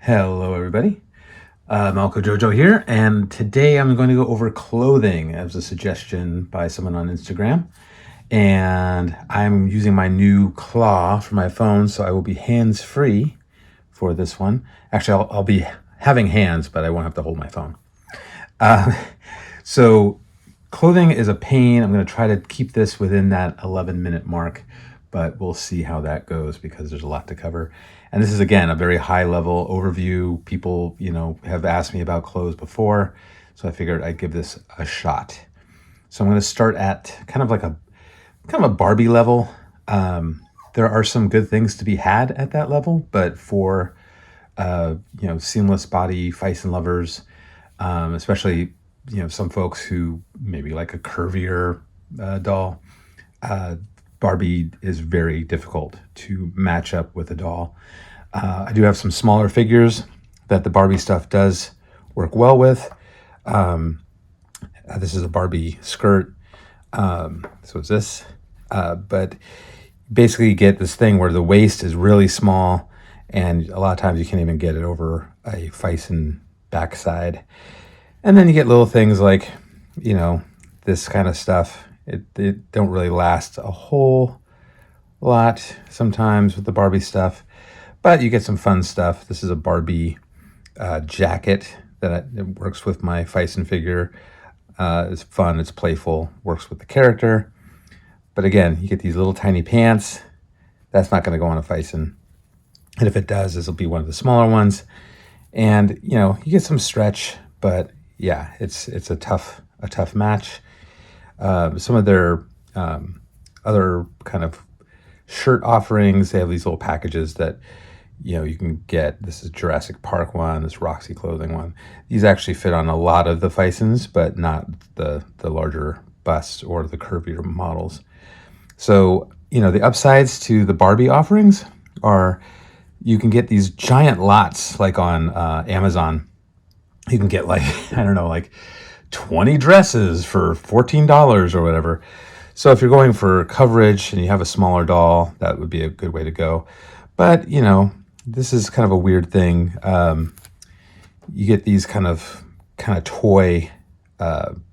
Hello, everybody. Malco Jojo here, and today I'm going to go over clothing as a suggestion by someone on Instagram. And I'm using my new claw for my phone, so I will be hands-free for this one. Actually, I'll be having hands, but I won't have to hold my phone. So clothing is a pain. I'm going to try to keep this within that 11-minute mark, but we'll see how that goes because there's a lot to cover. And this is, again, a very high level overview. People, have asked me about clothes before, so I figured I'd give this a shot. So I'm going to start at kind of a Barbie level. There are some good things to be had at that level, but for seamless body Fison lovers, especially some folks who maybe like a curvier doll, Barbie is very difficult to match up with a doll. I do have some smaller figures that the Barbie stuff does work well with. This is a Barbie skirt. So is this. But basically you get this thing where the waist is really small, and a lot of times you can't even get it over a Fison backside. And then you get little things like, this kind of stuff. It don't really last a whole lot sometimes with the Barbie stuff, but you get some fun stuff. This is a Barbie jacket it works with my Fison figure. It's fun, it's playful, works with the character. But again, you get these little tiny pants. That's not going to go on a Fison. And if it does, this will be one of the smaller ones. And, you get some stretch, but yeah, it's a tough match. Some of their other kind of shirt offerings, they have these little packages that you can get. This is Jurassic Park one, this Roxy clothing one. These actually fit on a lot of the Fisons, but not the larger busts or the curvier models. So the upsides to the Barbie offerings are you can get these giant lots, like on Amazon. You can get like 20 dresses for $14 or whatever. So if you're going for coverage and you have a smaller doll, that would be a good way to go. But, this is kind of a weird thing. You get these kind of toy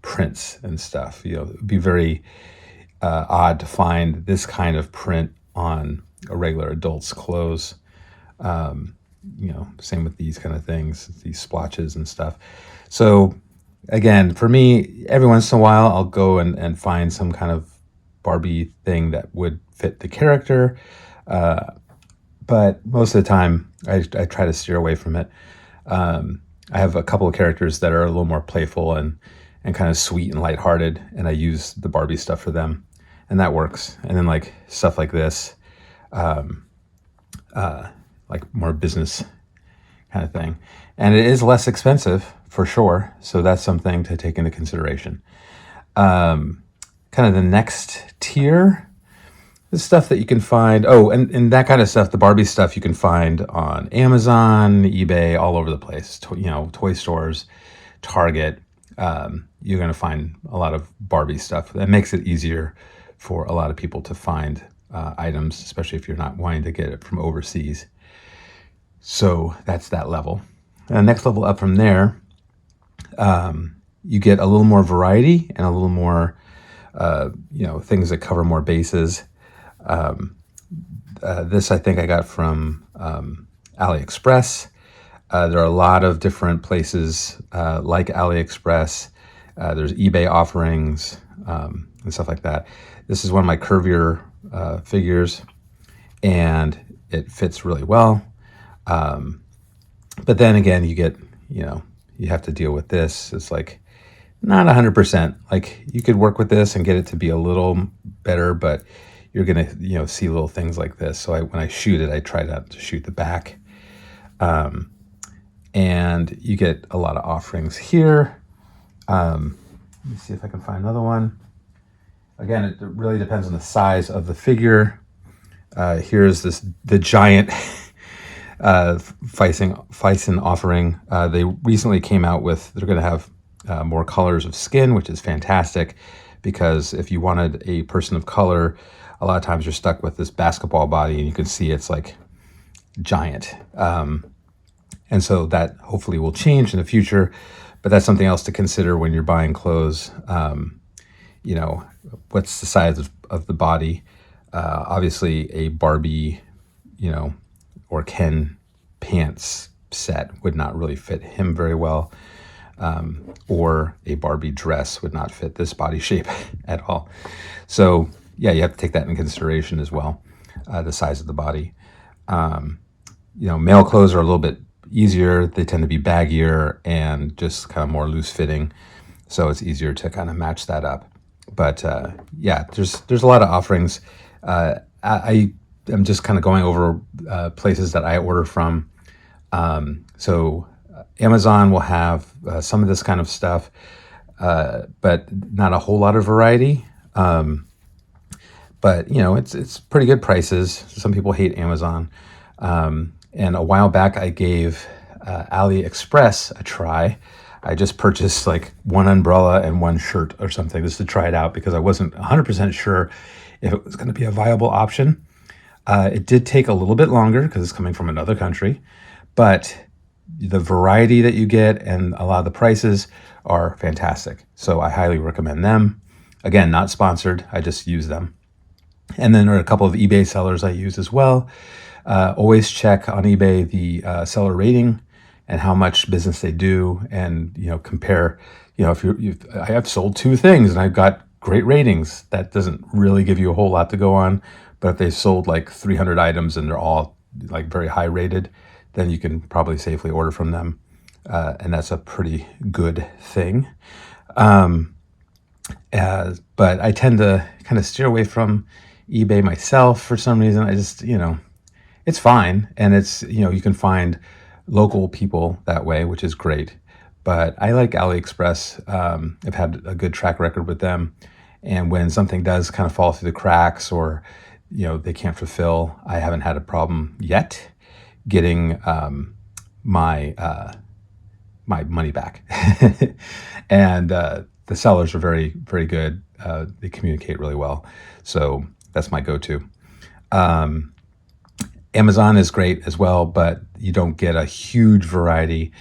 prints and stuff. It would be very odd to find this kind of print on a regular adult's clothes. Same with these kind of things, these splotches and stuff. So again, for me, every once in a while, I'll go and find some kind of Barbie thing that would fit the character. But most of the time, I try to steer away from it. I have a couple of characters that are a little more playful and kind of sweet and lighthearted, and I use the Barbie stuff for them, and that works. And then like stuff like this, like more business kind of thing. And it is less expensive for sure. So that's something to take into consideration. Kind of the next tier, the stuff that you can find. Oh, and that kind of stuff, the Barbie stuff you can find on Amazon, eBay, all over the place. Toy stores, Target. You're going to find a lot of Barbie stuff. That makes it easier for a lot of people to find items, especially if you're not wanting to get it from overseas. So that's that level. And the next level up from there, you get a little more variety and a little more, things that cover more bases. This I think I got from AliExpress. There are a lot of different places like AliExpress. There's eBay offerings and stuff like that. This is one of my curvier figures, and it fits really well. But then again, you get, you have to deal with this. It's like not 100%. Like you could work with this and get it to be a little better, but you're going to, see little things like this. So when I shoot it, I try not to shoot the back. And you get a lot of offerings here. Let me see if I can find another one. Again, it really depends on the size of the figure. Here's the giant Fison offering. They recently came out with, they're going to have more colors of skin, which is fantastic, because if you wanted a person of color, a lot of times you're stuck with this basketball body, and you can see it's like giant. And so that hopefully will change in the future, but that's something else to consider when you're buying clothes. You know, what's the size of the body? Obviously, a Barbie, or Ken pants set would not really fit him very well, or a Barbie dress would not fit this body shape at all. So, yeah, you have to take that into consideration as well, the size of the body. Male clothes are a little bit easier. They tend to be baggier and just kind of more loose fitting, so it's easier to kind of match that up. But yeah, there's a lot of offerings. I am just kind of going over places that I order from. So Amazon will have some of this kind of stuff, but not a whole lot of variety. But it's pretty good prices. Some people hate Amazon. And a while back, I gave AliExpress a try. I just purchased like one umbrella and one shirt or something just to try it out because I wasn't 100% sure if it was going to be a viable option. It did take a little bit longer because it's coming from another country, but the variety that you get and a lot of the prices are fantastic. So I highly recommend them. Again, not sponsored. I just use them. And then there are a couple of eBay sellers I use as well. Always check on eBay the seller rating and how much business they do, and compare. If I have sold 2 things and I've got great ratings, that doesn't really give you a whole lot to go on. But if they've sold like 300 items and they're all like very high rated, then you can probably safely order from them, and that's a pretty good thing. But I tend to kind of steer away from eBay myself for some reason. I just, it's fine. And it's, you can find local people that way, which is great. But I like AliExpress. I've had a good track record with them. And when something does kind of fall through the cracks, or, they can't fulfill, I haven't had a problem yet getting my money back. And the sellers are very, very good. They communicate really well. So that's my go-to. Amazon is great as well, but you don't get a huge variety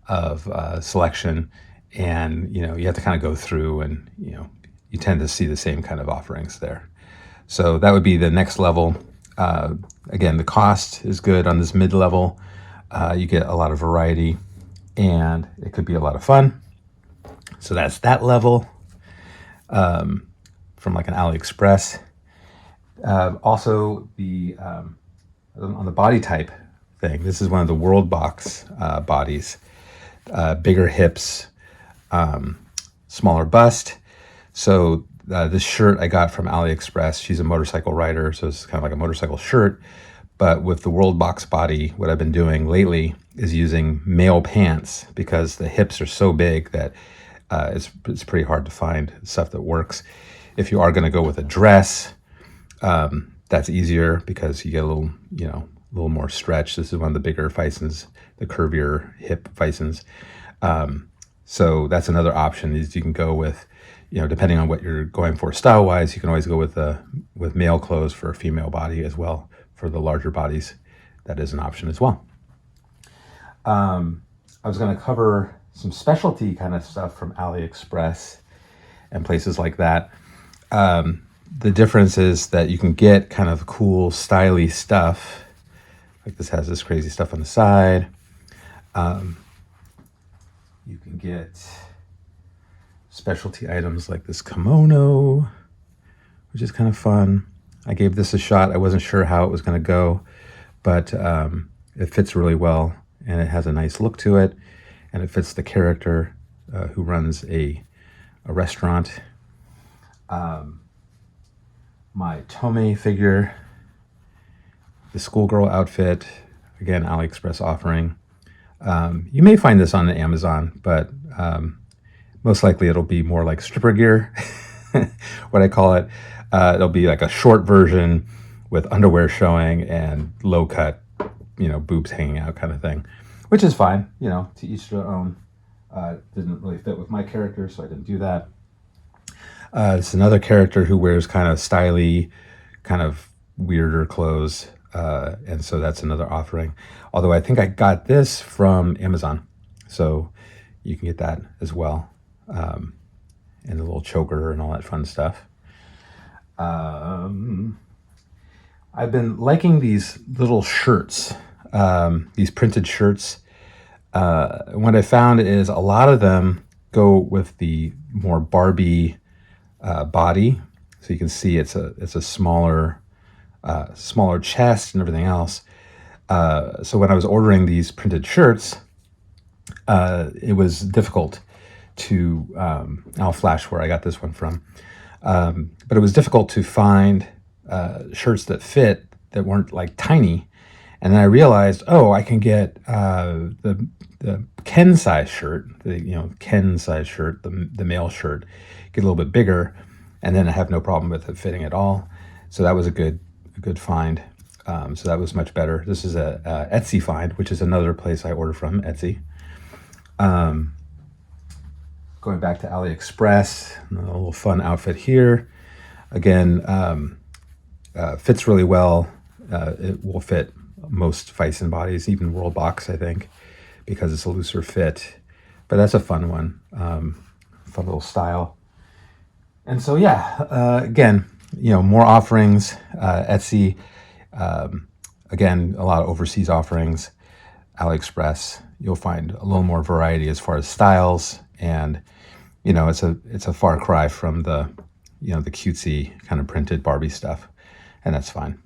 of selection. And, you have to kind of go through, and, you tend to see the same kind of offerings there. So that would be the next level. Again, the cost is good on this mid-level. You get a lot of variety, and it could be a lot of fun. So that's that level, from like an AliExpress. Also, on the body type thing, this is one of the World Box bodies. Bigger hips, smaller bust. So this shirt I got from AliExpress. She's a motorcycle rider, so it's kind of like a motorcycle shirt. But with the World Box body, what I've been doing lately is using male pants because the hips are so big that it's pretty hard to find stuff that works. If you are going to go with a dress, that's easier because you get a little more stretch. This is one of the bigger Fisons, the curvier hip Fisons. So that's another option, is you can go with, depending on what you're going for style-wise, you can always go with male clothes for a female body as well. For the larger bodies, that is an option as well. I was going to cover some specialty kind of stuff from AliExpress and places like that. The difference is that you can get kind of cool, styly stuff. Like this has this crazy stuff on the side. You can get specialty items like this kimono, which is kind of fun. I gave this a shot. I wasn't sure how it was going to go, but it fits really well, and it has a nice look to it, and it fits the character who runs a restaurant. My Tomei figure, the schoolgirl outfit, again, AliExpress offering. You may find this on Amazon, but most likely it'll be more like stripper gear, what I call it. It'll be like a short version with underwear showing and low cut, boobs hanging out kind of thing, which is fine, to each their own. Didn't really fit with my character, so I didn't do that. It's another character who wears kind of styly, kind of weirder clothes. And so that's another offering. Although I think I got this from Amazon. So you can get that as well. And a little choker and all that fun stuff. I've been liking these little shirts, these printed shirts. What I found is a lot of them go with the more Barbie body. So you can see it's a smaller chest and everything else. So when I was ordering these printed shirts, it was difficult to, I'll flash where I got this one from. But it was difficult to find shirts that fit, that weren't like tiny. And then I realized, oh, I can get the Ken size shirt, Ken size shirt, the male shirt, get a little bit bigger, and then I have no problem with it fitting at all. So that was a good find. So that was much better. This is a Etsy find, which is another place I order from, Etsy. Going back to AliExpress, a little fun outfit here. Again, fits really well. It will fit most Weissen bodies, even World Box, I think, because it's a looser fit. But that's a fun one, fun little style. And so, yeah, again, more offerings. Etsy, again, a lot of overseas offerings. AliExpress, you'll find a little more variety as far as styles, and it's a far cry from the the cutesy kind of printed Barbie stuff, and that's fine.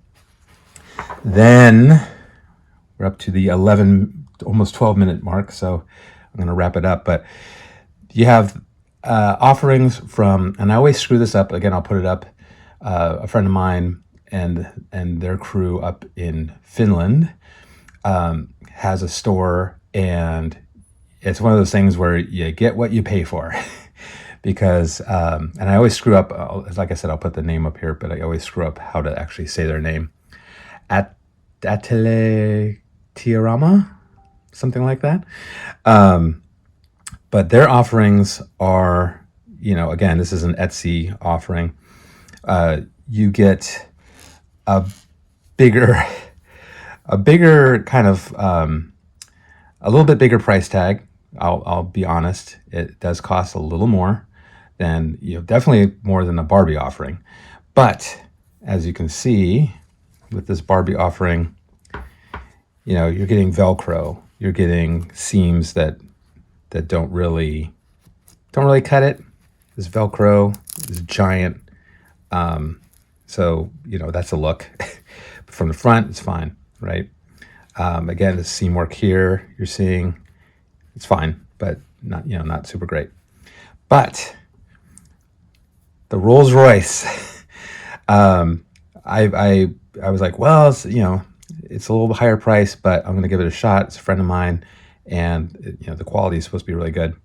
Then we're up to the 11, almost 12-minute mark, so I'm going to wrap it up. But you have offerings from, and I always screw this up. Again, I'll put it up. A friend of mine and their crew up in Finland has a store, and it's one of those things where you get what you pay for. Because, and I always screw up, like I said, I'll put the name up here, but I always screw up how to actually say their name. Atelier Tiarama, something like that. But their offerings are, again, this is an Etsy offering. You get a bigger kind of, a little bit bigger price tag. I'll be honest, it does cost a little more than, definitely more than a Barbie offering. But as you can see with this Barbie offering, you're getting Velcro, you're getting seams that don't really cut it. This Velcro is giant. So, that's a look. From the front, it's fine, right? Again, the seam work here, you're seeing, it's fine, but not super great. But the Rolls Royce, I was like, well, it's a little higher price, but I'm going to give it a shot. It's a friend of mine, and the quality is supposed to be really good,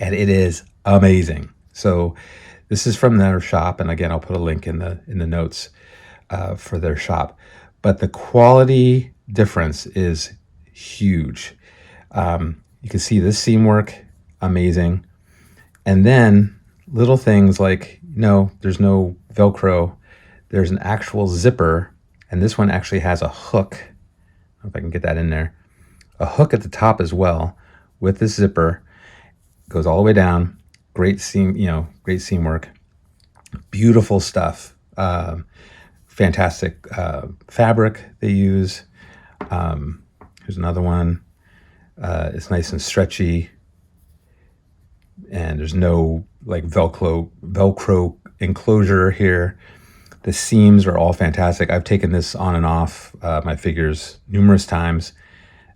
and it is amazing. So this is from their shop, and again, I'll put a link in the notes for their shop. But the quality difference is huge. You can see this seam work, amazing. And then little things like, there's no Velcro. There's an actual zipper. And this one actually has a hook. I don't know if I can get that in there. A hook at the top as well with this zipper. Goes all the way down. Great seam, great seam work. Beautiful stuff. Fantastic fabric they use. Here's another one. It's nice and stretchy, and there's no like Velcro enclosure here. The seams are all fantastic. I've taken this on and off my figures numerous times,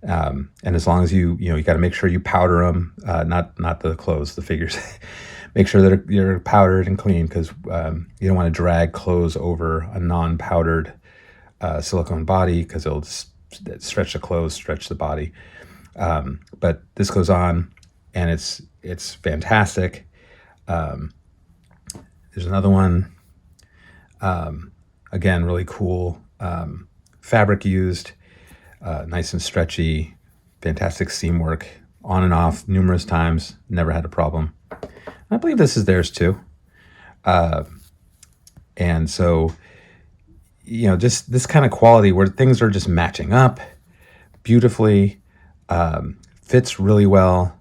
and as long as you got to make sure you powder them, not the clothes, the figures. Make sure that you're powdered and clean, because you don't want to drag clothes over a non-powdered silicone body, because it'll stretch the clothes, stretch the body. But this goes on, and it's fantastic. There's another one. Again, really cool. Fabric used, nice and stretchy, fantastic seam work, on and off numerous times, never had a problem. I believe this is theirs too. And so, just this kind of quality where things are just matching up beautifully, fits really well,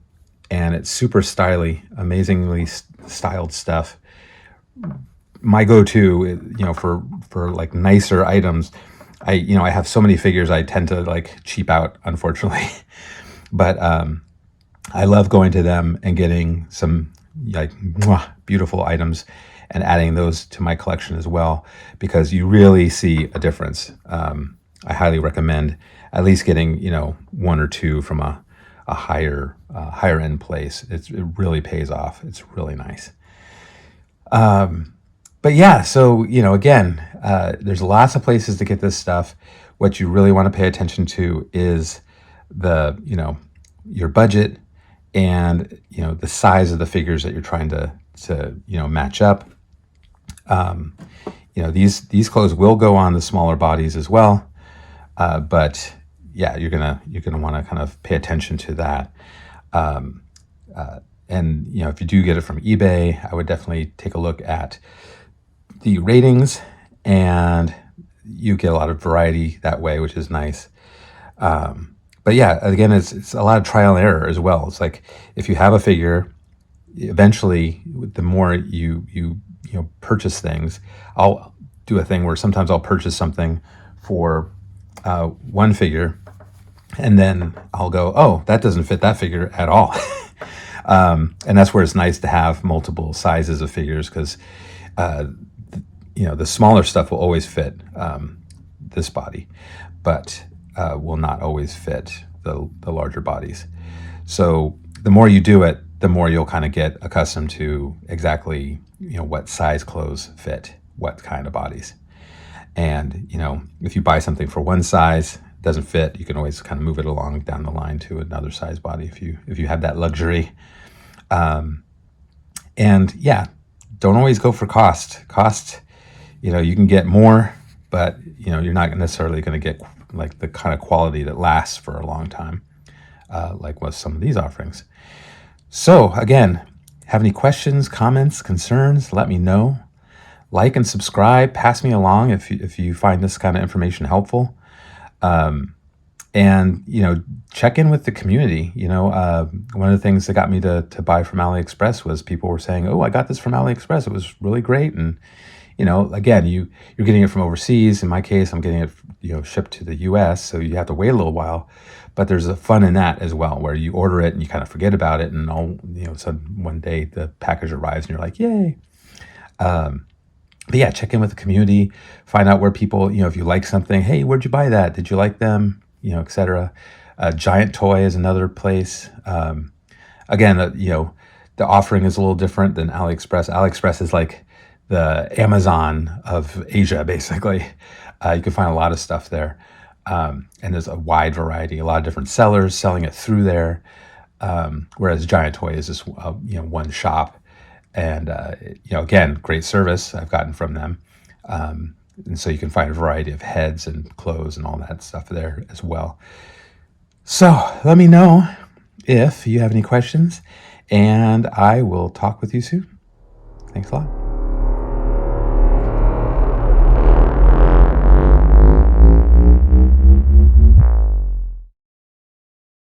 and it's super stylish, amazingly styled stuff. My go-to, for like nicer items, I have so many figures, I tend to like cheap out, unfortunately. But I love going to them and getting some like beautiful items and adding those to my collection as well, because you really see a difference. I highly recommend at least getting one or two from a higher end place. It really pays off. It's really nice. But yeah, so again, there's lots of places to get this stuff. What you really want to pay attention to is the your budget, and the size of the figures that you're trying to match up. These clothes will go on the smaller bodies as well, but yeah, you're gonna want to kind of pay attention to that. And if you do get it from eBay, I would definitely take a look at the ratings, and you get a lot of variety that way, which is nice. But yeah, again, it's a lot of trial and error as well. It's like if you have a figure, eventually, the more you purchase things, I'll do a thing where sometimes I'll purchase something for one figure, and then I'll go, oh, that doesn't fit that figure at all. And that's where it's nice to have multiple sizes of figures, because the smaller stuff will always fit this body, but will not always fit the larger bodies. So the more you do it, the more you'll kind of get accustomed to exactly what size clothes fit what kind of bodies. And if you buy something for one size, doesn't fit, you can always kind of move it along down the line to another size body if you have that luxury. And yeah, don't always go for cost. You can get more, but you're not necessarily going to get like the kind of quality that lasts for a long time, like with some of these offerings. So again, have any questions, comments, concerns? Let me know. Like and subscribe. Pass me along if you find this kind of information helpful. And check in with the community. One of the things that got me to buy from AliExpress was people were saying, "Oh, I got this from AliExpress. It was really great." And again, you're getting it from overseas. In my case, I'm getting it shipped to the U.S., so you have to wait a little while. But there's a fun in that as well, where you order it and you kind of forget about it, and so one day the package arrives and you're like, "Yay!" But yeah, check in with the community, find out where people, if you like something, hey, where'd you buy that? Did you like them? Etc. Giant Toy is another place. Again, the offering is a little different than AliExpress. AliExpress is like the Amazon of Asia, basically. You can find a lot of stuff there. And there's a wide variety, a lot of different sellers selling it through there. Whereas Giant Toy is just, one shop. And, again, great service I've gotten from them. And so you can find a variety of heads and clothes and all that stuff there as well. So let me know if you have any questions, and I will talk with you soon. Thanks a lot.